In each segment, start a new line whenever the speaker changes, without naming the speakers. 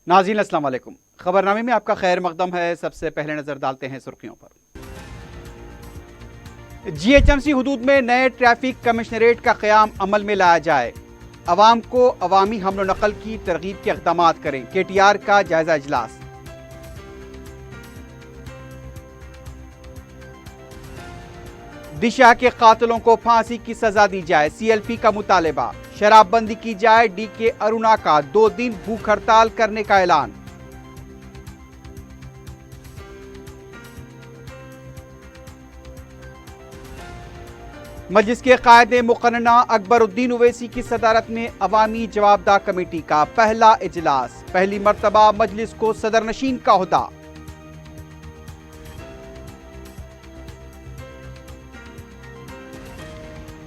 नाज़रीन अस्सलाम वालेकुम। खबरनामे में आपका खैर मकदम है। सबसे पहले नजर डालते हैं सुर्खियों पर। जीएचएमसी हुदूद में नए ट्रैफिक कमिश्नरेट का क़याम अमल में लाया जाए। अवाम को अवामी हमलो नकल की तरगीब के इक़दाम करें। केटीआर का जायजा इजलास। दिशा के कातिलों को फांसी की सजा दी जाए। सीएलपी का मुतालबा। शराबबंदी की जाए। डीके अरुणा का 2 दिन भूख हड़ताल करने का ऐलान। मजलिस के कायदे मुकन्ना अकबरुद्दीन ओवैसी की सदारत में अवामी जवाबदा कमेटी का पहला इजलास। पहली मर्तबा मजलिस को सदर नशीन का ओहदा।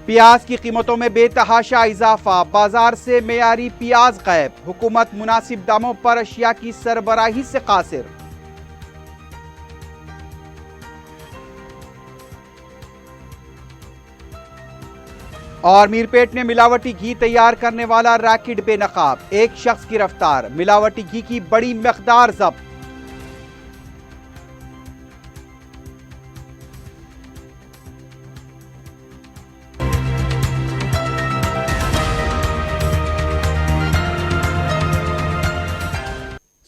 प्याज की कीमतों में बेतहाशा इजाफा। बाजार से मेयारी प्याज गायब। हुकूमत मुनासिब दामों पर अशिया की सरबराही से कासिर। और मीरपेट में मिलावटी घी तैयार करने वाला रैकेट बेनकाब। एक शख्स गिरफ्तार। मिलावटी घी की बड़ी मकदार जब्त।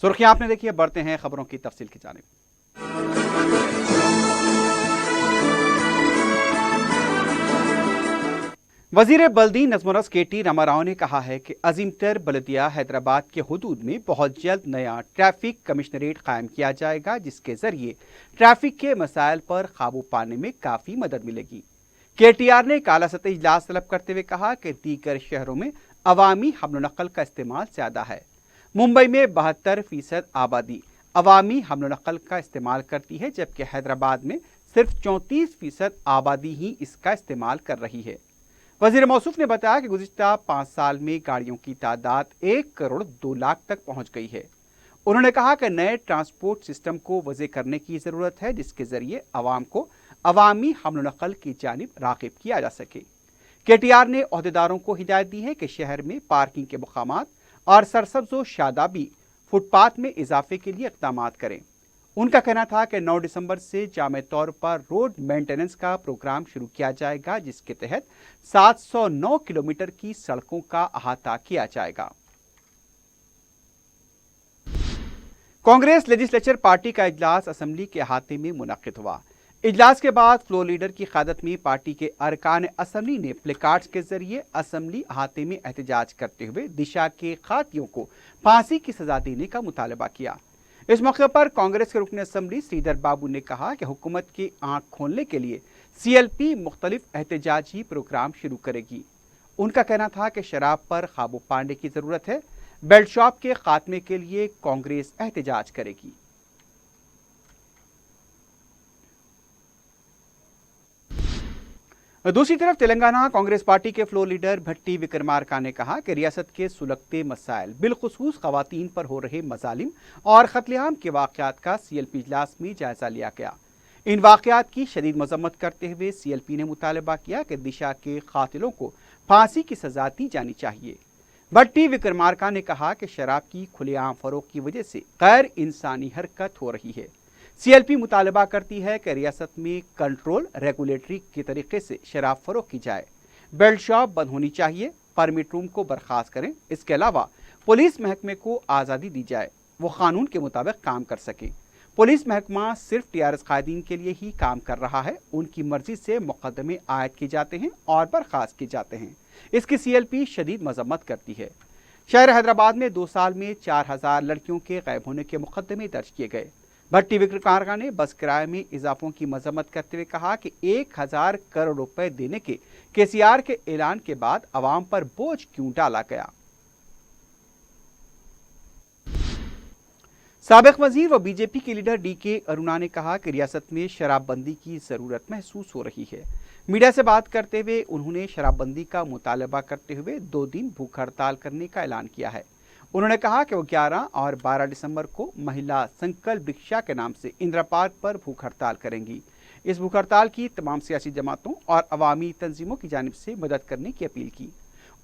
सुर्खियां आपने देखी है, बढ़ते हैं खबरों की तफसील की जानिब। वजीर बल्दी नज़्म-ओ-नस्क केटी रामाराव ने कहा है कि अजीमतर बल्दिया हैदराबाद के हुदूद में बहुत जल्द नया ट्रैफिक कमिश्नरेट कायम किया जाएगा, जिसके जरिए ट्रैफिक के मसाइल पर काबू पाने में काफी मदद मिलेगी। केटीआर ने काला सतह इजलास तलब करते हुए कहा कि दीगर शहरों में अवामी हमलो नकल का इस्तेमाल ज्यादा है। मुंबई में 72% आबादी अवामी हमलो नकल का इस्तेमाल करती है, जबकि हैदराबाद में सिर्फ 34% आबादी ही इसका इस्तेमाल कर रही है। वजीर मौसूफ ने बताया कि गुज़िश्ता 5 साल में गाड़ियों की तादाद 1 करोड़ 2 लाख तक पहुंच गई है। उन्होंने कहा कि नए ट्रांसपोर्ट सिस्टम को वज़े करने की ज़रूरत है, जिसके ज़रिए अवाम को अवामी हमलो नकल की जानिब राग़िब किया जा सके। केटीआर ने ओहदेदारों को हिदायत दी है कि शहर में पार्किंग के मुकामात और सरसब्ज़ व शादाबी फुटपाथ में इजाफे के लिए इक़दाम करें। उनका कहना था कि 9 दिसंबर से जामे तौर पर रोड मेंटेनेंस का प्रोग्राम शुरू किया जाएगा, जिसके तहत 709 किलोमीटर की सड़कों का अहाता किया जाएगा। कांग्रेस लेजिस्लेचर पार्टी का इजलास असेंबली के अहाते में मुनक्किद हुआ। इजलास के बाद फ्लोर लीडर की क़यादत में पार्टी के अरकान असेंबली ने प्लेकार्ड्स के जरिए असेंबली अहाते में एहतजाज करते हुए दिशा के कातिलों को फांसी की सजा देने का मुतालबा किया। इस मौके पर कांग्रेस के रुकन असेंबली श्रीधर बाबू ने कहा कि हुकूमत की आंख खोलने के लिए सीएलपी मुख्तलिफ एहतजाजी प्रोग्राम शुरू करेगी। उनका कहना था कि शराब पर काबू पाने की जरूरत है। बेल्ट शॉप के खात्मे के लिए कांग्रेस एहतजाज करेगी। दूसरी तरफ तेलंगाना कांग्रेस पार्टी के फ्लोर लीडर भट्टी विक्रमार्का ने कहा कि रियासत के सुलगते मसाइल बिलखुसूस खवातीन पर हो रहे मजालिम और कत्लेआम के वाकयात का सीएलपी इजलास में जायजा लिया गया। इन वाकयात की शदीद मजम्मत करते हुए सीएलपी ने मुतालबा किया कि दिशा के कातिलों को फांसी की सजा दी जानी चाहिए। भट्टी विक्रमार्का ने कहा कि शराब की खुलेआम फरोख्त की वजह से गैर इंसानी हरकत हो रही है। सीएलपी मुतालबा करती है कि रियासत में कंट्रोल रेगुलेटरी के तरीके से शराब फरोख्त की जाए। बेल्ट शॉप बंद होनी चाहिए। परमिट रूम को बर्खास्त करें। इसके अलावा पुलिस महकमे को आज़ादी दी जाए, वो कानून के मुताबिक काम कर सके। पुलिस महकमा सिर्फ टीआरएस कायदीन के लिए ही काम कर रहा है। उनकी मर्जी से मुकदमे आयद किए जाते हैं और बर्खास्त किए जाते हैं। इसकी सीएलपी शदीद मजम्मत करती है। शहर हैदराबाद में 2 साल में 4000 लड़कियों के गायब होने के मुकदमे दर्ज किए गए। भट्टी विक्रमार्का ने बस किराए में इजाफों की मजम्मत करते हुए कहा कि 1000 करोड़ रुपए देने के केसीआर के ऐलान के बाद अवाम पर बोझ क्यों डाला गया। साबिक वजीर व बीजेपी के लीडर डीके अरुणा ने कहा कि रियासत में शराबबंदी की जरूरत महसूस हो रही है। मीडिया से बात करते हुए उन्होंने शराबबंदी का मुतालबा करते हुए 2 दिन भूख हड़ताल करने का ऐलान किया है। उन्होंने कहा कि वो 11 और 12 दिसंबर को महिला संकल्प भिक्षा के नाम से इंदिरा पार्क पर भूख हड़ताल करेंगी। इस भूख हड़ताल की तमाम सियासी जमातों और अवामी तंजीमों की जानिब से मदद करने की अपील की।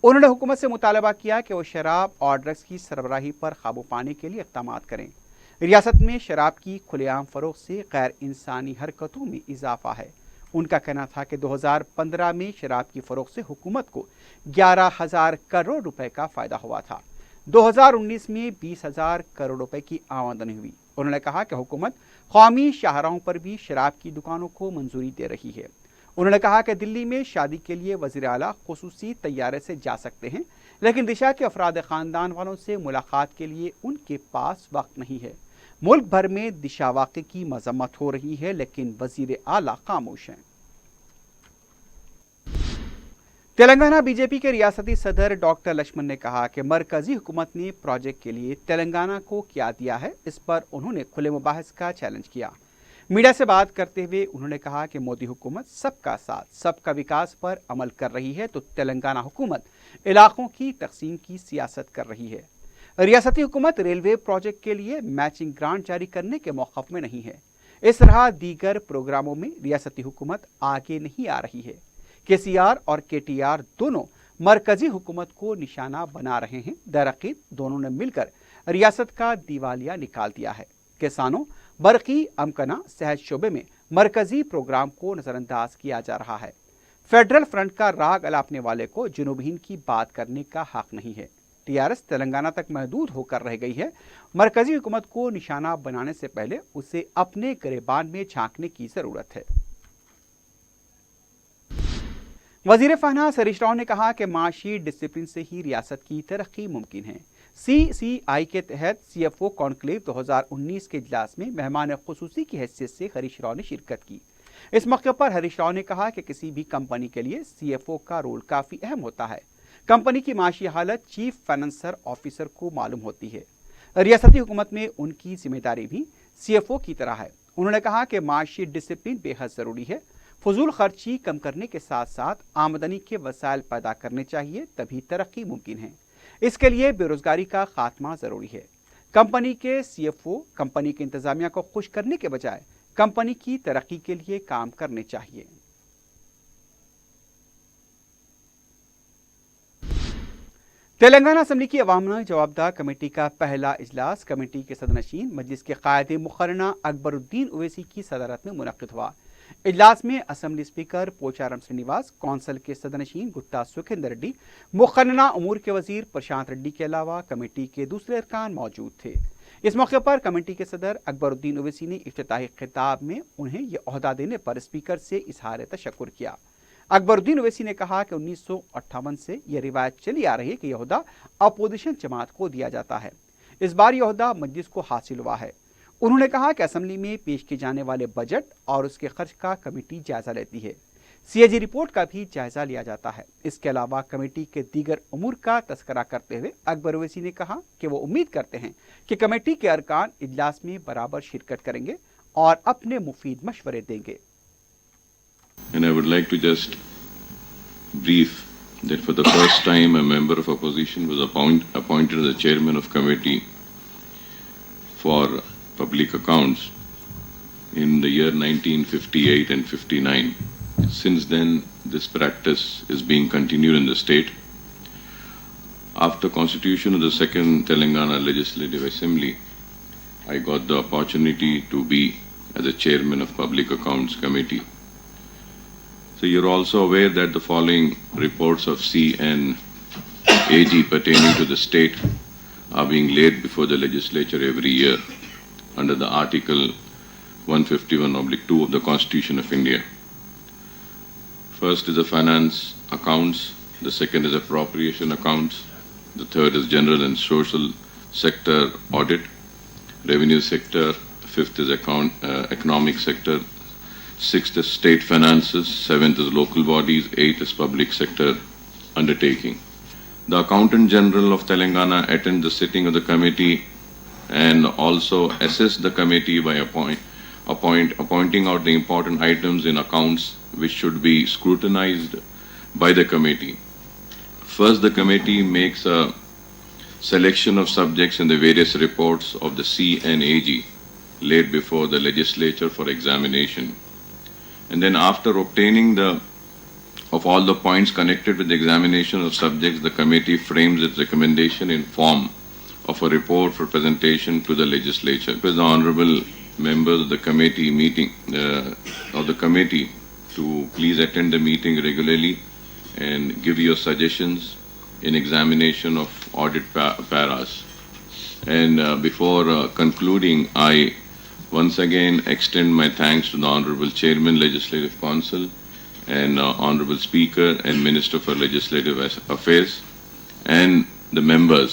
انہوں نے حکومت سے مطالبہ کیا کہ وہ شراب اور ڈرگس کی سربراہی پر قابو پانے کے لیے اقدامات کریں۔ ریاست میں شراب کی کھلے عام فروخت سے غیر انسانی حرکتوں میں اضافہ ہے۔ ان کا کہنا تھا کہ 2015 میں شراب کی فروخت سے حکومت کو 11,000 کروڑ روپے کا فائدہ ہوا تھا۔ 2019 میں 20,000 کروڑ روپے کی آمدنی ہوئی۔ انہوں نے کہا کہ حکومت قومی شاہراہوں پر بھی شراب کی دکانوں کو منظوری دے رہی ہے۔ انہوں نے کہا کہ دلی میں شادی کے لیے وزیر اعلیٰ خصوصی طیارے سے جا سکتے ہیں، لیکن دشا کے افراد خاندان والوں سے ملاقات کے لیے ان کے پاس وقت نہیں ہے۔ ملک بھر میں دشا واقعے کی مذمت ہو رہی ہے، لیکن وزیر اعلیٰ خاموش ہیں۔ تلنگانہ بی جے پی کے ریاستی صدر ڈاکٹر لکشمن نے کہا کہ مرکزی حکومت نے پروجیکٹ کے لیے تلنگانہ کو کیا دیا ہے، اس پر انہوں نے کھلے مباحث کا چیلنج کیا۔ میڈیا سے بات کرتے ہوئے انہوں نے کہا کہ مودی حکومت سب کا ساتھ سب کا وکاس پر عمل کر رہی ہے، تو تلنگانہ حکومت علاقوں کی تقسیم کی سیاست کر رہی ہے۔ ریاستی حکومت ریلوے پروجیکٹ کے لیے میچنگ گرانٹ جاری کرنے کے موقف میں نہیں ہے۔ اس طرح دیگر پروگراموں میں ریاستی حکومت آگے نہیں آ رہی ہے۔ کے سی آر اور کے ٹی آر دونوں مرکزی حکومت کو نشانہ بنا رہے ہیں۔ درحقیقت دونوں نے مل کر ریاست کا دیوالیہ نکال دیا ہے۔ کسانوں، برقی، امکنہ، صحت شعبے میں مرکزی پروگرام کو نظر انداز کیا جا رہا ہے۔ فیڈرل فرنٹ کا راگ الاپنے والے کو جنوب ہند کی بات کرنے کا حق نہیں ہے۔ ٹی آر ایس تلنگانہ تک محدود ہو کر رہ گئی ہے۔ مرکزی حکومت کو نشانہ بنانے سے پہلے اسے اپنے گریبان میں جھانکنے کی ضرورت ہے۔ وزیر فائنانس ہریش راؤ نے کہا کہ معاشی ڈسپلن سے ہی ریاست کی ترقی ممکن ہے۔ سی آئی کے تحت سی ایف او کانکلیو 2019 کے اجلاس میں مہمان خصوصی کی حیثیت سے ہریش راؤ نے شرکت کی۔ اس موقع پر ہریش راؤ نے کہا کہ کسی بھی کمپنی کے لیے سی ایف او کا رول کافی اہم ہوتا ہے۔ کمپنی کی معاشی حالت چیف فائنانسر آفیسر کو معلوم ہوتی ہے۔ ریاستی حکومت میں ان کی ذمہ داری بھی سی ایف او کی طرح ہے۔ انہوں نے کہا کہ معاشی ڈسپلن بے حد ضروری ہے۔ فضول خرچی کم کرنے کے ساتھ ساتھ آمدنی کے وسائل پیدا کرنے چاہیے، تبھی ترقی ممکن ہے۔ اس کے لیے بے روزگاری کا خاتمہ ضروری ہے۔ کمپنی کے سی ایف او کمپنی کے انتظامیہ کو خوش کرنے کے بجائے کمپنی کی ترقی کے لیے کام کرنے چاہیے۔ تلنگانہ اسمبلی کی عوامی جوابدہ کمیٹی کا پہلا اجلاس کمیٹی کے صدرنشین مجلس کے قائد مقررہ اکبر الدین اویسی کی صدارت میں منعقد ہوا۔ اجلاس میں اسمبلی اسپیکر پوچارم سرینیواس، کونسل کے صدرنشین گٹا سکھیندر ریڈی، مقننہ امور کے وزیر پرشانت ریڈی کے علاوہ کمیٹی کے دوسرے ارکان موجود تھے۔ اس موقع پر کمیٹی کے صدر اکبر الدین اویسی نے افتتاحی خطاب میں انہیں یہ عہدہ دینے پر اسپیکر سے اظہار تشکر کیا۔ اکبر الدین اویسی نے کہا کہ 1958 سے یہ روایت چلی آ رہی ہے کہ یہ عہدہ اپوزیشن جماعت کو دیا جاتا ہے۔ اس بار یہ عہدہ مجلس کو حاصل ہوا ہے۔ انہوں نے کہا کہ اسمبلی میں پیش کیے جانے والے بجٹ اور اس کے خرچ کا کمیٹی جائزہ لیتی ہے۔ سی اے جی رپورٹ کا بھی جائزہ لیا جاتا ہے۔ اس کے علاوہ کمیٹی کے دیگر امور کا تذکرہ کرتے ہوئے اکبر اویسی نے کہا کہ وہ امید کرتے ہیں کہ کمیٹی کے ارکان اجلاس میں برابر شرکت کریں گے اور اپنے مفید مشورے دیں گے۔
And I would like to just brief that for the first time a member of opposition was appointed as the chairman of committee for public accounts in the year 1958 and 59. Since then, this practice is being continued in the state. After constitution of the second Telangana Legislative Assembly, I got the opportunity to be as the chairman of Public Accounts Committee. So you're also aware that the following reports of CNAG pertaining to the state are being laid before the legislature every year under the Article 151/2 of the Constitution of India. First is the finance accounts, the second is appropriation accounts, the third is general and social sector audit, revenue sector, fifth is economic sector, sixth is state finances, seventh is local bodies, eighth is public sector undertaking. The Accountant General of Telangana attends the sitting of the committee and also assists the committee by appointing out the important items in accounts which should be scrutinized by the committee. First, the committee makes a selection of subjects in the various reports of the CNAG laid before the legislature for examination. And then after obtaining the of all the points connected with the examination of subjects, the committee frames its recommendation in form of a report for presentation to the legislature. With the honorable members of the committee to please attend the meeting regularly and give your suggestions in examination of audit paras. And before concluding, I once again extend my thanks to the Honorable Chairman, Legislative Council, and Honorable Speaker and Minister for Legislative Affairs, and the members.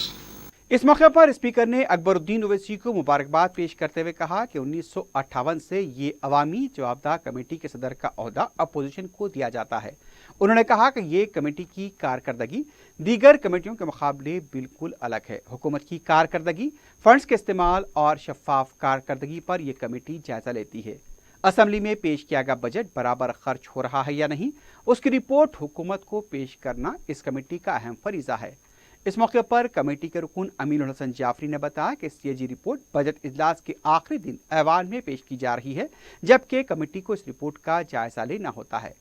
इस मौके पर speaker ने अकबरुद्दीन ओवैसी को मुबारकबाद पेश करते हुए कहा कि 1958 से ये अवामी जवाबदाह कमेटी के सदर का ओहदा अपोजिशन को दिया जाता है। उन्होंने कहा कि ये कमेटी की कारकर्दगी दीगर कमेटियों के मुकाबले बिल्कुल अलग है। हुकूमत की कारकर्दगी, फंड्स के इस्तेमाल और शफाफ कारकर्दगी पर यह कमेटी जायजा लेती है। असेंबली में पेश किया गया बजट बराबर खर्च हो रहा है या नहीं, उसकी रिपोर्ट हुकूमत को पेश करना इस कमेटी का अहम फरीजा है। इस मौके पर कमेटी के रुकन अमीनुल हसन जाफरी ने बताया कि सीएजी रिपोर्ट बजट इजलास के आखिरी दिन ऐवान में पेश की जा रही है, जबकि कमेटी को इस रिपोर्ट का जायजा लेना होता है।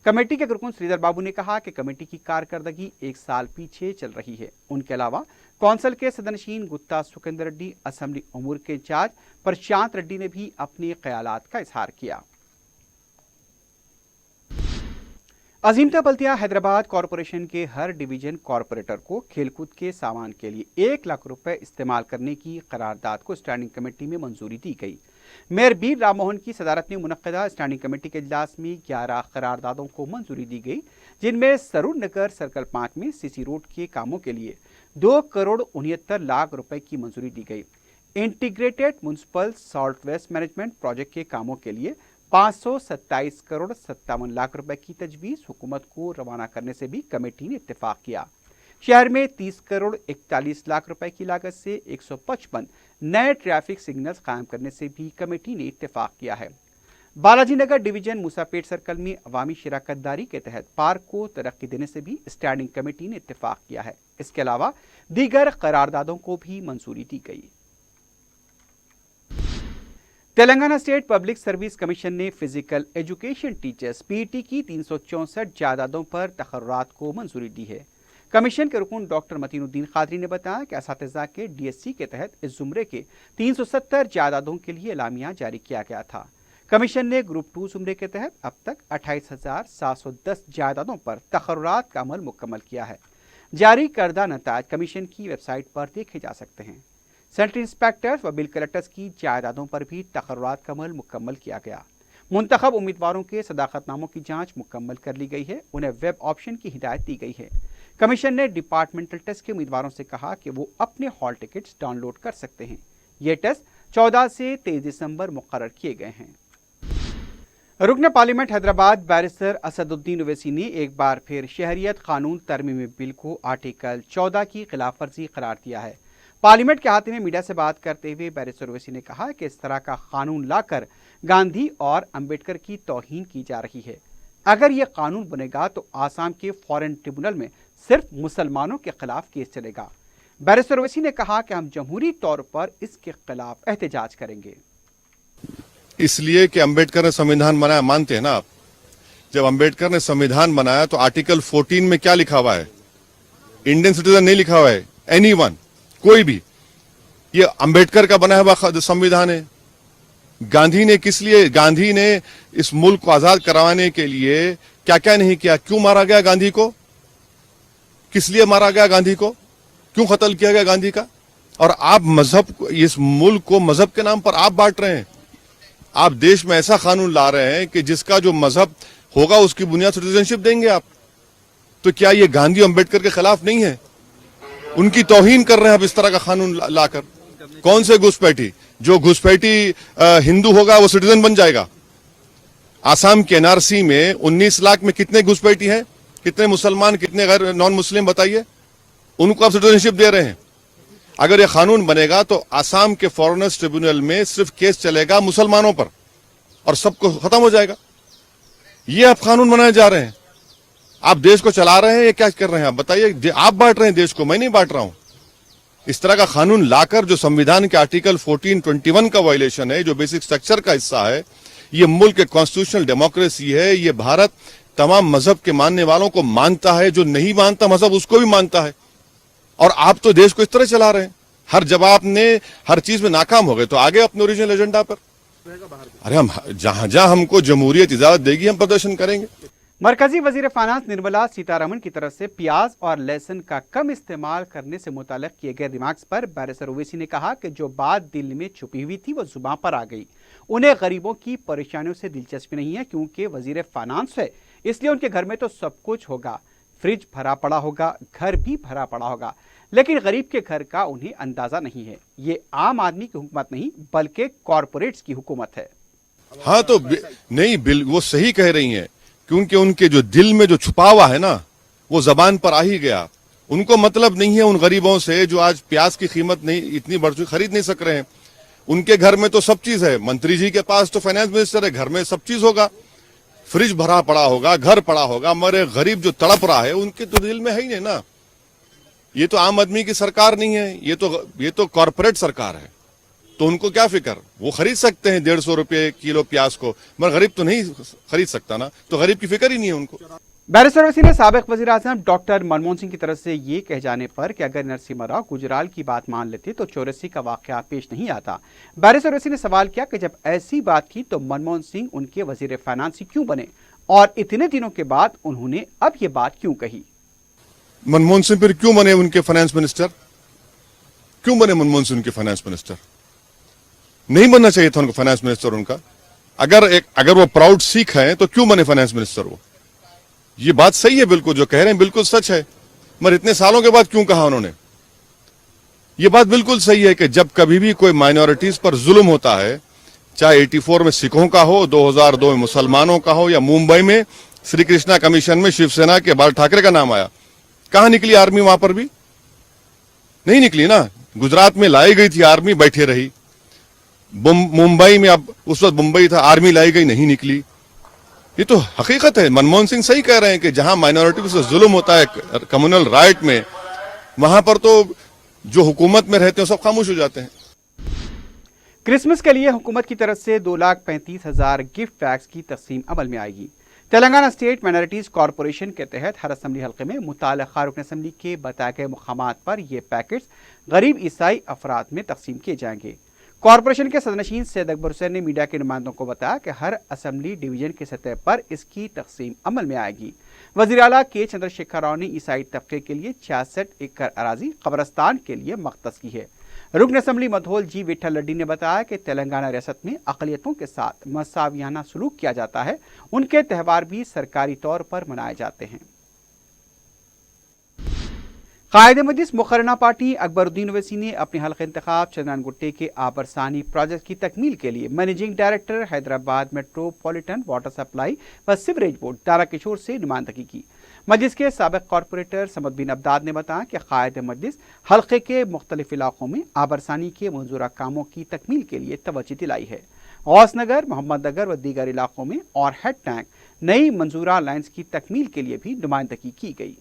कमेटी के रुकन श्रीधर बाबू ने कहा कि कमेटी की कारकर्दगी एक साल पीछे चल रही है। उनके अलावा कौंसिल के सदनशीन गुत्ता सुखेंद्र रेड्डी, असेंबली उमूर के इंचार्ज प्रशांत रेड्डी ने भी अपने ख्यालात का इजहार किया। अजीमता बल्दिया हैदराबाद कॉरपोरेशन के हर डिवीजन कॉरपोरेटर को खेलकूद के सामान के लिए 1 लाख रुपए इस्तेमाल करने की करारदाद को स्टैंडिंग कमेटी में मंजूरी दी गई। मेयर बीर राम मोहन की सदारत में मुनक्किदा स्टैंडिंग कमेटी के इजलास में 11 करारदादों को मंजूरी दी गई, जिनमें सरूर नगर सर्कल 5 में सीसी रोड के कामों के लिए 2,69 लाख रुपए की मंजूरी दी गई। Integrated municipal solid waste management project के कामों के लिए 527 करोड़ 57 लाख रुपए की तजवीज़ हुकूमत को रवाना करने से भी कमेटी ने इत्तेफाक किया। शहर में 30 करोड़ 41 लाख रुपए की लागत से 155 नए ट्रैफिक सिग्नल्स कायम करने से भी कमेटी ने इत्तेफाक किया है। बालाजी नगर डिवीजन मूसापेट सर्कल में अवामी शिराकतदारी के तहत पार्क को तरक्की देने से भी स्टैंडिंग कमेटी ने इत्तेफाक किया है। इसके अलावा दीगर करारदादों को भी मंजूरी दी गई। Telangana state public service commission ने फिजिकल एजुकेशन टीचर्स पीटी की 364 जायदादों पर तकर्रुरात को मंजूरी दी है। कमीशन के रुकन डॉक्टर मतीनुद्दीन खादरी ने बताया कि असातिज़ा के डीएससी के तहत इस जुमरे के 370 जायदादों के लिए एलामिया जारी किया गया था। कमीशन ने ग्रुप 2 जुमरे के तहत अब तक 28,710 जायदादों पर तकर्रुरात का अमल मुकम्मल किया है। जारी करदा नताज कमीशन की वेबसाइट पर देखे जा सकते हैं। सेंट्रल इंस्पेक्टर्स व बिल कलेक्टर्स की जायदादों पर भी तकर्रुरात का अमल मुकम्मल किया गया। मुंतखब उम्मीदवारों के सदाकतनामों की जांच मुकम्मल कर ली गई है। उन्हें वेब ऑप्शन की हिदायत दी गई है। कमीशन ने डिपार्टमेंटल टेस्ट के उम्मीदवारों से कहा कि वो अपने हॉल टिकट्स डाउनलोड कर सकते हैं। ये टेस्ट 14 से 23 दिसंबर मुकर्रर किए गए हैं। रुकन पार्लियामेंट हैदराबाद बैरिस्टर असदुद्दीन ओवैसी ने एक बार फिर शहरियत कानून तरमीमी बिल को आर्टिकल 14 की खिलाफ वर्जी करार दिया है। पार्लियामेंट के हाथ में मीडिया से बात करते हुए बैरिस्टर ओवैसी ने कहा कि इस तरह का कानून लाकर गांधी और अंबेडकर की तौहीन की जा रही है। अगर ये कानून बनेगा तो आसाम के फॉरेन ट्रिब्यूनल में सिर्फ मुसलमानों के खिलाफ केस चलेगा। बैरिस्टर ओवैसी ने कहा कि हम जमहूरी तौर पर इसके खिलाफ एहतजाज करेंगे।
इसलिए कि अंबेडकर ने संविधान बनाया, मानते हैं ना आप? जब अंबेडकर ने संविधान बनाया तो आर्टिकल 14 में क्या लिखा हुआ है? इंडियन सिटीजन नहीं लिखा हुआ है, एनीवन, कोई भी। ये अंबेडकर का बनाया हुआ संविधान है। गांधी ने किस लिए, गांधी ने इस मुल्क को आजाद करवाने के लिए क्या क्या नहीं किया? क्यों मारा गया गांधी को? किस लिए मारा गया गांधी को? क्यों कत्ल किया गया गांधी का? और आप मजहब, इस मुल्क को मजहब के नाम पर आप बांट रहे हैं। आप देश में ऐसा कानून ला रहे हैं कि जिसका जो मजहब होगा उसकी बुनियाद सिटीजनशिप देंगे आप। तो क्या ये गांधी अंबेडकर के खिलाफ नहीं है? उनकी तौहीन कर रहे हैं आप इस तरह का कानून लाकर। कौन से घुसपैठी? जो घुसपैठी हिंदू होगा वो सिटीजन बन जाएगा। आसाम के एनआरसी में 19 लाख में कितने घुसपैठी हैं? कितने मुसलमान, कितने गैर नॉन मुस्लिम बताइए? उनको आप सिटीजनशिप दे रहे हैं। अगर ये कानून बनेगा तो आसाम के फॉरेनर्स ट्रिब्यूनल में सिर्फ केस चलेगा मुसलमानों पर और सबको खत्म हो जाएगा। ये आप कानून बनाने जा रहे हैं। आप देश को चला रहे हैं, ये क्या कर रहे हैं आप बताइए? आप बांट रहे हैं देश को, मैं नहीं बांट रहा हूं। इस तरह का कानून लाकर जो संविधान के आर्टिकल 1421 का वायलेशन है, जो बेसिक स्ट्रक्चर का हिस्सा है, ये मुल्क के कॉन्स्टिट्यूशनल डेमोक्रेसी है, ये भारत तमाम मजहब के मानने वालों को मानता है, जो नहीं मानता मजहब उसको भी मानता है। और आप तो देश को इस तरह चला रहे हैं, हर जब आपने हर चीज में नाकाम हो गए तो आगे अपने ओरिजिनल एजेंडा पर। अरे हम जहां जहां हमको जमहूरियत इजाजत देगी हम प्रदर्शन करेंगे।
मरकजी वजीर फाइनेंस निर्मला सीतारमण की तरफ से प्याज और लहसुन का कम इस्तेमाल करने से मुताल्लिक किए गए रिमार्क्स पर बैरिस्टर ओवैसी ने कहा कि जो बात दिल में छुपी हुई थी वो जुबान पर आ गई। उन्हें गरीबों की परेशानियों से दिलचस्पी नहीं है, क्योंकि वजीर फाइनेंस है, इसलिए उनके घर में तो सब कुछ होगा, फ्रिज भरा पड़ा होगा, घर भी भरा पड़ा होगा, लेकिन गरीब के घर का उन्हें अंदाजा नहीं है। ये आम आदमी की हुकूमत नहीं बल्कि कॉरपोरेट्स की हुकूमत है।
हाँ तो नहीं, वो सही कह रही हैं, क्योंकि उनके जो दिल में जो छुपा हुआ है ना वो जबान पर आ ही गया। उनको मतलब नहीं है उन गरीबों से जो आज प्याज की कीमत नहीं इतनी बढ़ चुकी, खरीद नहीं सक रहे हैं। उनके घर में तो सब चीज है, मंत्री जी के पास तो फाइनेंस मिनिस्टर है, घर में सब चीज होगा, फ्रिज भरा पड़ा होगा, घर पड़ा होगा, मरे गरीब जो तड़प रहा है उनके तो दिल में है ही नहीं ना। ये तो आम आदमी की सरकार नहीं है, ये तो कॉर्पोरेट सरकार है। तो उनको क्या फिक्र, वो खरीद सकते हैं 150 रुपये किलो प्याज को, मगर गरीब तो नहीं खरीद सकता ना, तो गरीब की फिक्र ही नहीं है उनको।
बैरिस्टर ओवैसी ने साबिक वज़ीर आज़म डॉक्टर मनमोहन सिंह की तरफ से ये कह जाने पर कि अगर नरसिम्हा राव गुजराल की बात मान लेते तो 84 का वाकया पेश नहीं आता। बैरिस्टर ओवैसी ने सवाल किया कि जब ऐसी बात थी तो मनमोहन सिंह उनके वजीर फाइनेंस क्यों बने, और इतने दिनों के बाद उन्होंने अब ये बात क्यों कही।
मनमोहन सिंह फिर क्यों बने उनके फाइनेंस मिनिस्टर? क्यों बने मनमोहन सिंह उनके फाइनेंस मिनिस्टर? नहीं बनना चाहिए था उनको फाइनेंस मिनिस्टर उनका। अगर वो प्राउड सिख हैं तो क्यों बने फाइनेंस मिनिस्टर वो? ये बात सही है, बिल्कुल जो कह रहे हैं बिल्कुल सच है, मगर इतने सालों के बाद क्यों कहा उन्होंने? ये बात बिल्कुल सही है कि जब कभी भी कोई माइनॉरिटीज पर जुल्म होता है, चाहे 84 में सिखों का हो, 2002 में मुसलमानों का हो, या मुंबई में श्री कृष्णा कमीशन में शिवसेना के बाल ठाकरे का नाम आया, कहां निकली आर्मी? वहां पर भी नहीं निकली ना। गुजरात में लाई गई थी, आर्मी बैठे रही। मुंबई में, अब उस वक्त मुंबई था, आर्मी लाई गई, नहीं निकली। ये तो हकीकत है। मनमोहन सिंह सही कह रहे हैं कि जहां माइनॉरिटी से जुल्म होता है कम्युनल राइट में, वहां पर तो जो हुकूमत में रहते हैं सब खामोश हो जाते हैं।
क्रिसमस के लिए हुकूमत की तरफ से 2,35,000 गिफ्ट पैक्स की तकसीम अमल में आएगी। तेलंगाना स्टेट माइनॉरिटीज कॉरपोरेशन के तहत हर असम्बली हल्के में मुताल्लिक़ा रुकन असम्बली के बताए गए मुकामात पर ये पैकेट्स गरीब ईसाई अफराद में तकसीम किए जाएंगे। कॉरपोरेशन के सदनशीन सैयद अकबर हुसैन ने मीडिया के नुमाइंदों को बताया कि हर असम्बली डिवीजन की सतह पर इसकी तकसीम अमल में आएगी। वज़ीर आला के चंद्रशेखर राव ने ईसाई तबके के लिए 66 एकड़ अराजी कब्रस्तान के लिए मख्तस की है। रुकन असम्बली मधोल जी विठल रेड्डी ने बताया कि तेलंगाना रियासत में अक़लियतों के साथ मसावियाना सलूक किया जाता है, उनके त्यौहार भी सरकारी तौर पर मनाए जाते हैं। कायदे मजलिस मुकर्रना पार्टी अकबरुद्दीन ओवैसी ने अपने हल्के इंतखाब चंद्रानगुट्टे के आबरसानी प्रोजेक्ट की तकमील के लिए managing director Hyderabad metropolitan water supply व सीवरेज बोर्ड तारा किशोर से नुमाइंदगी की। मजलिस के साबिक कॉरपोरेटर समद बिन अब्दाद ने बताया कि कायदे मजलिस हल्के के मुख्तलिफ इलाकों में आबरसानी के मंजूरा कामों की तकमील के लिए तवज्जो दिलाई है। गौसनगर, मोहम्मद नगर व दीगर इलाकों में और हेड टैंक नई मंजूरा लाइन्स की तकमील के लिए भी नुमाइंदगी की गई।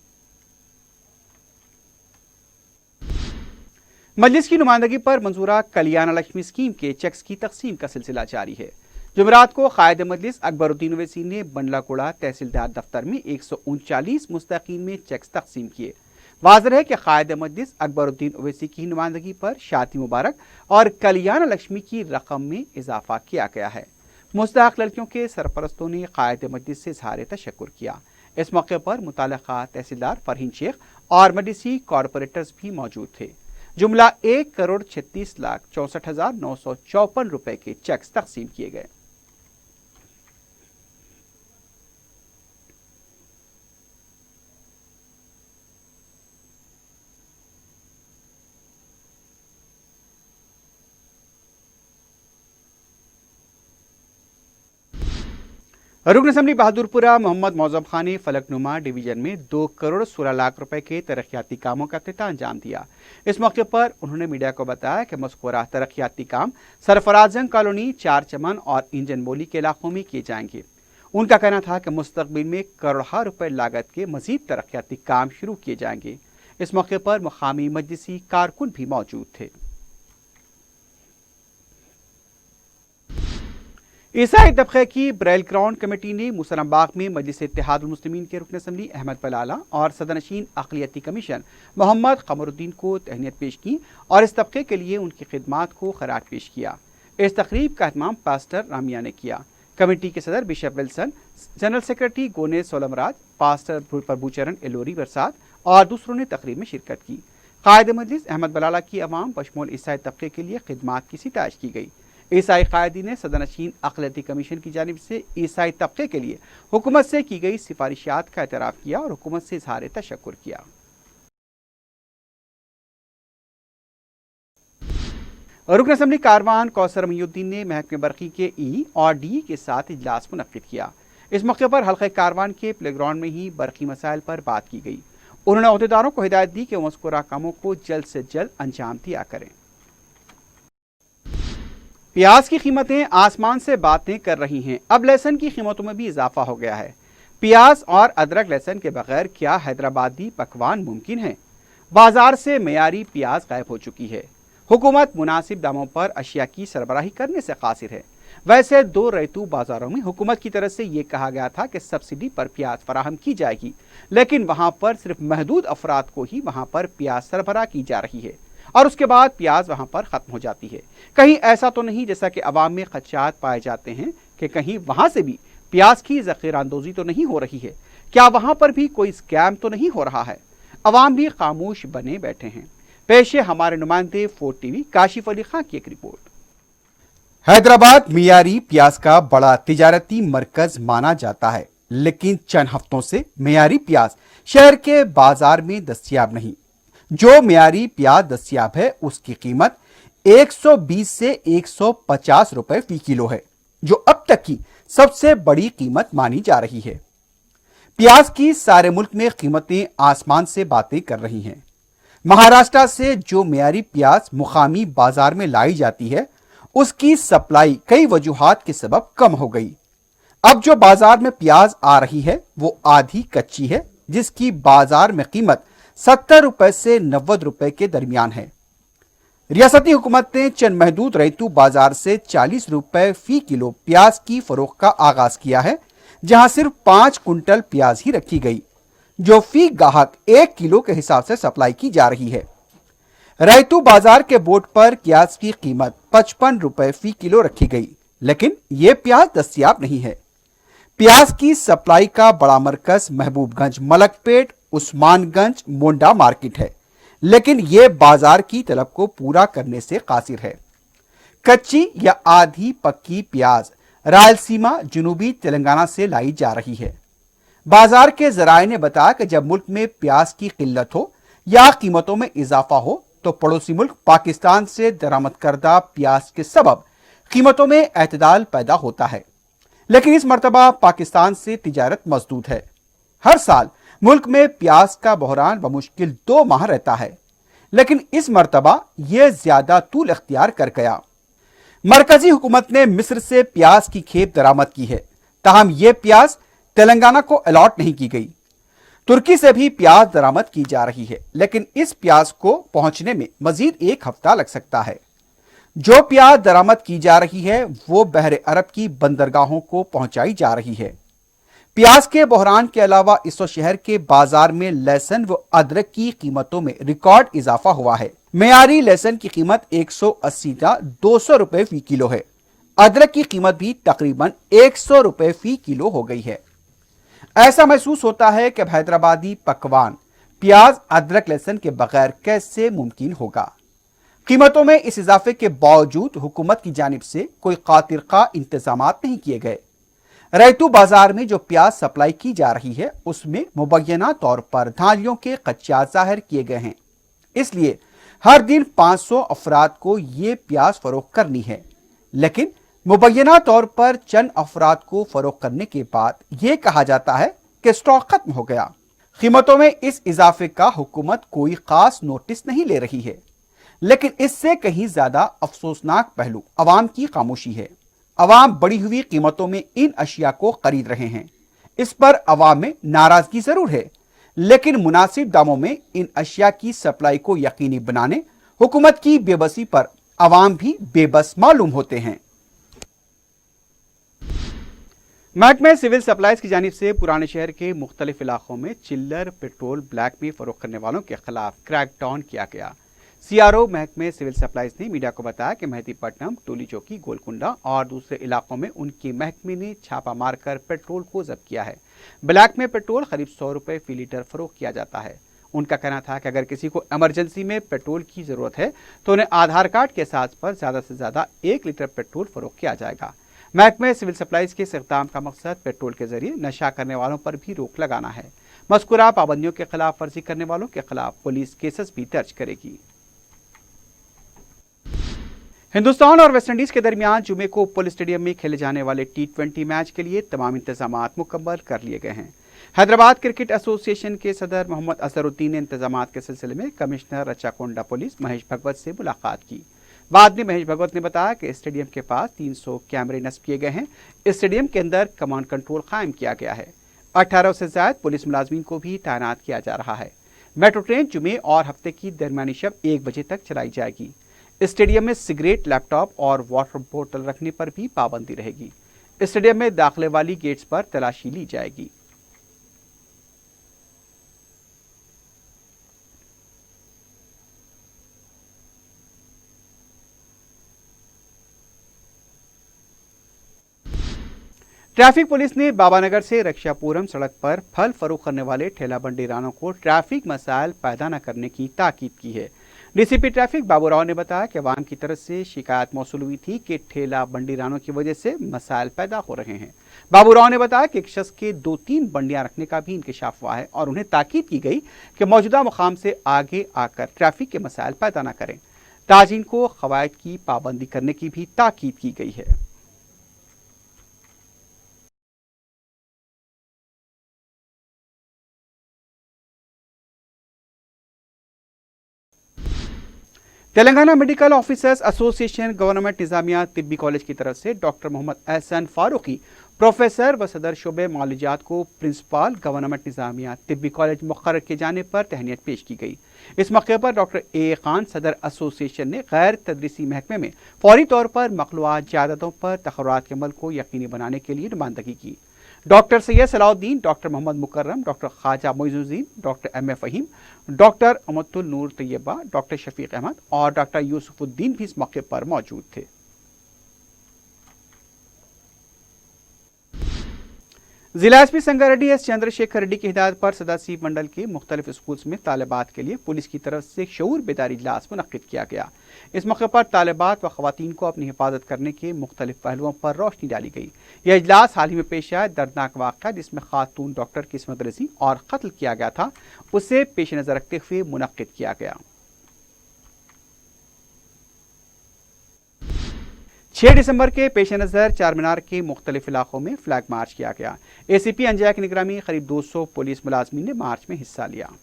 मजलिस की नुमाइंदगी पर मंजूरा कल्याण लक्ष्मी स्कीम के चेक्स की तकसीम का सिलसिला जारी है। जुमेरात को कायदे मजलिस अकबरुद्दीन ओवैसी ने बंडलाकुड़ा तहसीलदार दफ्तर में 139 मुस्तकीन में चेक्स तकसीम किए। वाज़ेह है कि कायदे मजलिस अकबरुद्दीन ओवैसी की नुमाइंदगी पर शादी मुबारक और कल्याण लक्ष्मी की रकम में इजाफा किया गया है। मुस्तहक लड़कियों के सरपरस्तों ने कायदे मजलिस से इज़हार तशक्कुर किया। इस मौके पर मुतल्लिका तहसीलदार फरहीन शेख और मजलिसी कॉरपोरेटर्स भी मौजूद थे। जुमला 1,36,64,954 रुपए के चेक्स तकसीम किए गए। रुकन असम्बली बहादुरपुरा मोहम्मद मौजब खान ने फलकनुमा डिवीजन में 2 करोड़ 16 लाख रुपए के तरक्याती कामों का इफ्तिताह अंजाम दिया। इस मौके पर उन्होंने मीडिया को बताया कि मज़कूरा तरक्याती काम सरफराजगंज कॉलोनी, चार चमन और इंजन बोली के इलाकों में किए जाएंगे। उनका कहना था कि मुस्तकबिल में करोड़ों रुपए लागत के मजीद तरक्याती काम शुरू किए जाएंगे। इस मौके पर मुकामी मजलिसी कारकुन भी मौजूद थे। عیسائی طبقے کی بریل گراؤنڈ کمیٹی نے موسلم باغ میں مجلس اتحاد المسلمین کے رکن اسمبلی احمد بلالہ اور صدرنشین اقلیتی کمیشن محمد قمر الدین کو تہنیت پیش کی اور اس طبقے کے لیے ان کی خدمات کو خراج پیش کیا۔ اس تقریب کا اہتمام پاسٹر رامیہ نے کیا۔ کمیٹی کے صدر bishop Wilson, general secretary Gone Solomonraj, pastor Prabhucharan Eluri برسات اور دوسروں نے تقریب میں شرکت کی۔ قائد مجلس احمد بلالہ کی عوام بشمول عیسائی طبقے کے لیے خدمات کی ستائش کی گئی۔ عیسائی قائدین نے صدرنشین اقلیتی کمیشن کی جانب سے عیسائی طبقے کے لیے حکومت سے کی گئی سفارشات کا اعتراف کیا اور حکومت سے اظہار تشکر کیا۔ رکن اسمبلی کاروان کوثر محی الدین نے محکمہ برقی کے ای اور ڈی کے ساتھ اجلاس منعقد کیا۔ اس موقع پر حلقہ کاروان کے پلے گراؤنڈ میں ہی برقی مسائل پر بات کی گئی۔ انہوں نے عہدیداروں کو ہدایت دی کہ وہ مذکورہ کاموں کو جلد سے جلد انجام دیا کریں۔ پیاز کی قیمتیں آسمان سے باتیں کر رہی ہیں۔ اب لہسن کی قیمتوں میں بھی اضافہ ہو گیا ہے۔ پیاز اور ادرک لہسن کے بغیر کیا حیدرآبادی پکوان ممکن ہے؟ بازار سے معیاری پیاز غائب ہو چکی ہے۔ حکومت مناسب داموں پر اشیاء کی سربراہی کرنے سے قاصر ہے۔ ویسے 2 ریتو بازاروں میں حکومت کی طرف سے یہ کہا گیا تھا کہ سبسڈی پر پیاز فراہم کی جائے گی، لیکن وہاں پر صرف محدود افراد کو ہی وہاں پر پیاز سربراہ کی جا رہی ہے اور اس کے بعد پیاز وہاں پر ختم ہو جاتی ہے۔ کہیں ایسا تو نہیں جیسا کہ عوام میں خدشات پائے جاتے ہیں کہ کہیں وہاں سے بھی پیاز کی ذخیرہ اندوزی تو نہیں ہو رہی ہے؟ کیا وہاں پر بھی کوئی اسکیم تو نہیں ہو رہا ہے؟ عوام بھی خاموش بنے بیٹھے ہیں۔ پیش ہے ہمارے نمائندے fort T V Kashif Ali Khan کی ایک رپورٹ۔ حیدرآباد معیاری پیاز کا بڑا تجارتی مرکز مانا جاتا ہے، لیکن چند ہفتوں سے معیاری پیاز شہر کے بازار میں دستیاب نہیں۔ جو معیاری پیاز دستیاب ہے اس کی قیمت 120 سے 150 روپے فی کلو ہے، جو اب تک کی سب سے بڑی قیمت مانی جا رہی ہے۔ پیاز کی سارے ملک میں قیمتیں آسمان سے باتیں کر رہی ہیں۔ مہاراشٹر سے جو معیاری پیاز مقامی بازار میں لائی جاتی ہے اس کی سپلائی کئی وجوہات کے سبب کم ہو گئی۔ اب جو بازار میں پیاز آ رہی ہے وہ آدھی کچی ہے، جس کی بازار میں قیمت 70 روپے سے 90 روپے کے درمیان ہے۔ ریاستی حکومت نے چند محدود ریتو بازار سے 40 روپے فی کلو پیاز کی فروخت کا آغاز کیا ہے، جہاں صرف 5 کنٹل پیاز ہی رکھی گئی، جو فی گاہک 1 کلو کے حساب سے سپلائی کی جا رہی ہے۔ ریتو بازار کے بورڈ پر پیاز کی قیمت 55 روپے فی کلو رکھی گئی، لیکن یہ پیاز دستیاب نہیں ہے۔ پیاز کی سپلائی کا بڑا مرکز محبوب گنج، ملک پیٹ، عثمان گنج، مونڈا مارکیٹ ہے، لیکن یہ بازار کی طلب کو پورا کرنے سے قاصر ہے۔ کچی یا آدھی پکی پیاز رائلسیما، جنوبی تلنگانہ سے لائی جا رہی ہے۔ بازار کے ذرائع نے بتایا کہ جب ملک میں پیاز کی قلت ہو یا قیمتوں میں اضافہ ہو تو پڑوسی ملک پاکستان سے درآمد کردہ پیاز کے سبب قیمتوں میں اعتدال پیدا ہوتا ہے، لیکن اس مرتبہ پاکستان سے تجارت مسدود ہے۔ ہر سال ملک میں پیاز کا بحران بمشکل 2 ماہ رہتا ہے، لیکن اس مرتبہ یہ زیادہ طول اختیار کر گیا۔ مرکزی حکومت نے مصر سے پیاز کی کھیپ درآمد کی ہے، تاہم یہ پیاز تلنگانہ کو الاٹ نہیں کی گئی۔ ترکی سے بھی پیاز درآمد کی جا رہی ہے، لیکن اس پیاز کو پہنچنے میں مزید 1 ہفتہ لگ سکتا ہے۔ جو پیاز درآمد کی جا رہی ہے وہ بحر عرب کی بندرگاہوں کو پہنچائی جا رہی ہے۔ پیاز کے بحران کے علاوہ اس وقت شہر کے بازار میں لہسن و ادرک کی قیمتوں میں ریکارڈ اضافہ ہوا ہے۔ معیاری لہسن کی قیمت 180 تا 200 روپے فی کلو ہے۔ ادرک کی قیمت بھی تقریباً 100 روپے فی کلو ہو گئی ہے۔ ایسا محسوس ہوتا ہے کہ حیدرآبادی پکوان پیاز، ادرک، لہسن کے بغیر کیسے ممکن ہوگا؟ قیمتوں میں اس اضافے کے باوجود حکومت کی جانب سے کوئی قاطر خواہ انتظامات نہیں کیے گئے۔ ریتو بازار میں جو پیاز سپلائی کی جا رہی ہے اس میں مبینہ طور پر دھاندلیوں کے خدشات ظاہر کیے گئے ہیں، اس لیے ہر دن 500 افراد کو یہ پیاز فروخت کرنی ہے، لیکن مبینہ طور پر چند افراد کو فروخت کرنے کے بعد یہ کہا جاتا ہے کہ اسٹاک ختم ہو گیا۔ قیمتوں میں اس اضافے کا حکومت کوئی خاص نوٹس نہیں لے رہی ہے، لیکن اس سے کہیں زیادہ افسوسناک پہلو عوام کی خاموشی ہے۔ عوام بڑھی ہوئی قیمتوں میں ان اشیاء کو خرید رہے ہیں، اس پر عوام میں ناراضگی ضرور ہے، لیکن مناسب داموں میں ان اشیاء کی سپلائی کو یقینی بنانے حکومت کی بے بسی پر عوام بھی بے بس معلوم ہوتے ہیں۔ महकमे सिविल सप्लाईज की जानिब से पुराने शहर के मुख्तलिफ इलाकों में चिल्लर पेट्रोल ब्लैक में फरोख्त करने वालों के खिलाफ क्रैक डाउन किया गया। सीआरओ महकमे सिविल सप्लाईज ने मीडिया को बताया कि मेहदीपट्टनम, टोली चौकी, गोलकुंडा और दूसरे इलाकों में उनके महकमे ने छापा मारकर पेट्रोल को जब्त किया है। ब्लैक में पेट्रोल करीब 100 रुपये फी लीटर फरोख्त किया जाता है। उनका कहना था कि अगर किसी को इमरजेंसी में पेट्रोल की जरूरत है तो उन्हें आधार कार्ड के साथ पर ज्यादा से ज्यादा 1 लीटर पेट्रोल फरोख्त किया जाएगा। महकमे सिविल सप्लाईज के इक़दाम का मकसद पेट्रोल के जरिए नशा करने वालों पर भी रोक लगाना है। मज़कूरा पाबंदियों के खिलाफ वर्जी करने वालों के खिलाफ पुलिस केसेस भी दर्ज करेगी। हिंदुस्तान और वेस्ट इंडीज के दरमियान जुमे को पुल स्टेडियम में खेले जाने वाले T20 मैच के लिए तमाम इंतजामात मुकम्मल कर लिए गए हैं। हैदराबाद क्रिकेट एसोसिएशन के सदर मोहम्मद अजहरुद्दीन ने इंतजामात के सिलसिले में कमिश्नर रचाकोंडा पुलिस महेश भगवत से मुलाकात की। बाद में महेश भगवत ने बताया कि स्टेडियम के पास 300 कैमरे नस्ब किए गए हैं। स्टेडियम के अंदर कमांड कंट्रोल कायम किया गया है। 18 से ज्यादा पुलिस मुलाजमीन को भी तैनात किया जा रहा है। मेट्रो ट्रेन जुमे और हफ्ते की दरमियानी शब 1 बजे तक चलाई जाएगी। स्टेडियम में सिगरेट, लैपटॉप और वाटर बोतल रखने पर भी पाबंदी रहेगी। स्टेडियम में दाखिले वाली गेट्स पर तलाशी ली जाएगी। ट्रैफिक पुलिस ने बाबानगर से रक्षापुरम सड़क पर फल फरोख्त करने वाले ठेला बंडीरानों को ट्रैफिक मसाइल पैदा न करने की ताकीद की है। डीसीपी ट्रैफिक बाबूराव ने बताया कि अवाम की तरफ से शिकायत मौसूल हुई थी कि ठेला बंडीरानों की वजह से मसाइल पैदा हो रहे हैं। बाबूराव ने बताया कि एक शख्स के 2-3 बंडियां रखने का भी इंकशाफ हुआ है और उन्हें ताकीद की गई कि मौजूदा मुकाम से आगे आकर ट्रैफिक के मसाइल पैदा न करें। ताजीन को कवायद की पाबंदी करने की भी ताकीद की गई है। Telangana medical officers association government Nizamia तिब्बी कॉलेज की तरफ से डॉक्टर मोहम्मद एहसन फारूकी, प्रोफेसर व सदर शोबे मालिजात को प्रिंसिपल गवर्नमेंट निजामिया तिब्बी कॉलेज मुक़र्रर किए जाने पर तहनीत पेश की गई। इस मौके पर डॉक्टर ए खान, सदर एसोसिएशन ने गैर तदरीसी महकमे में फौरी तौर पर मखलूआत जायदादों पर तखर्रुआत के अमल को यकीनी बनाने के लिए नुमाइंदगी की। Doctor Syed Salahuddin, doctor Mohammad Mukarram, doctor Khwaja Moinuddin, doctor M A Faheem, doctor Amtul Noor Tayyaba, doctor Shafiq Ahmed और डॉक्टर यूसुफुद्दीन भी इस मौके पर मौजूद थे। जिला एसपी संगारेड्डी एस चंद्रशेखर रेड्डी की हिदायत पर सदासी मंडल के मुख्तलिफ स्कूल्स में तालिबात के लिए पुलिस की तरफ से शऊर बेदारी इजलास मुनक्किद किया गया। इस मौके पर तालिबात व खवातीन को अपनी हिफाजत करने के मुख्तलिफ पहलुओं पर रोशनी डाली गई। यह इजलास हाल ही में पेश आया दर्दनाक वाक़या जिसमें खातून डॉक्टर की इस्मत रज़ी और कत्ल किया गया था, उसे पेश नज़र रखते हुए मुनक्किद किया गया। 6 दिसंबर के पेश नज़र चार मीनार के मुख्तलिफ इलाकों में फ्लैग मार्च किया गया। एसीपी अंजया की निगरानी में करीब 200 पुलिस मुलाजमीन ने मार्च में हिस्सा लिया।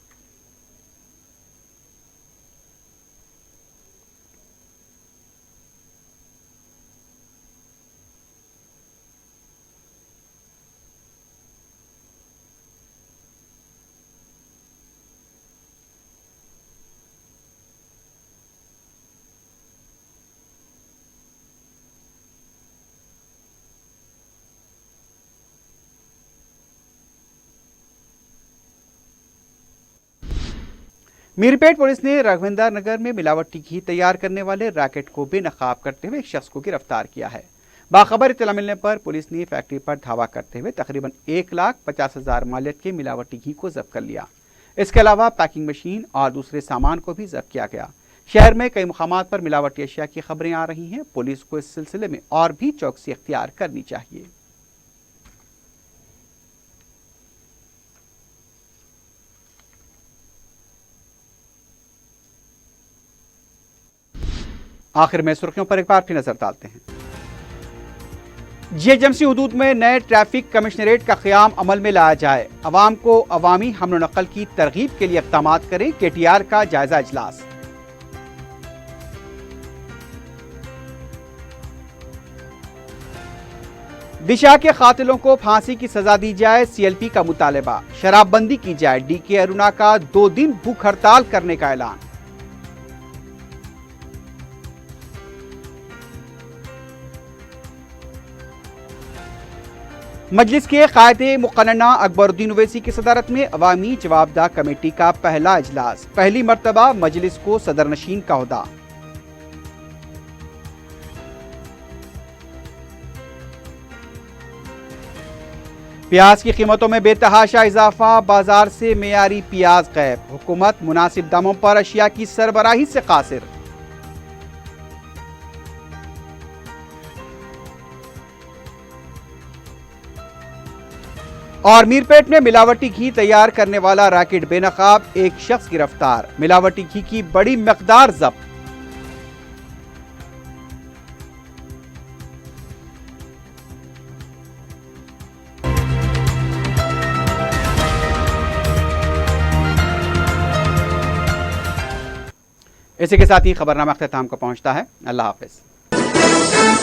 मीरपेट पुलिस ने राघवेंद्र नगर में मिलावटी घी तैयार करने वाले रैकेट को बेनकाब करते हुए एक शख्स को गिरफ्तार किया है। बाखबर इत्तला मिलने पर पुलिस ने फैक्ट्री पर धावा करते हुए तकरीबन 1,50,000 मालियत के मिलावटी घी को जब्त कर लिया। इसके अलावा पैकिंग मशीन और दूसरे सामान को भी जब्त किया गया। शहर में कई मुकामात पर मिलावटी अशिया की खबरें आ रही हैं। पुलिस को इस सिलसिले में और भी चौकसी इख्तियार करनी चाहिए। आखिर में सुर्खियों पर एक बार फिर नजर डालते हैं। जीएचएमसी हुदूद में नए ट्रैफिक कमिश्नरेट का क़याम अमल में लाया जाए। अवाम को अवामी हमलो नकल की तरगीब के लिए इक़दामात करें। केटीआर का जायजा इजलास। दिशा के कातिलों को फांसी की सजा दी जाए, सीएलपी का मुतालबा। शराबबंदी की जाए, डीके अरुणा का 2 दिन भूख हड़ताल करने का ऐलान। मजलिस के कायदे मुक़न्नना अकबरुद्दीन ओवैसी की सदारत में अवामी जवाबदा कमेटी का पहला इजलास, पहली मरतबा मजलिस को सदरनशीन का ओहदा। प्याज की कीमतों में बेतहाशा इजाफा, बाजार से मेयारी प्याज गायब, हुकूमत मुनासिब दामों पर अशिया की सरबराही से कासिर। और मीरपेट में मिलावटी घी तैयार करने वाला रैकेट बेनकाब, एक शख्स गिरफ्तार, मिलावटी घी की बड़ी मकदार जब्त। इसी के साथ ही खबरनामा अख्ताम को पहुंचता है। अल्लाह हाफिज।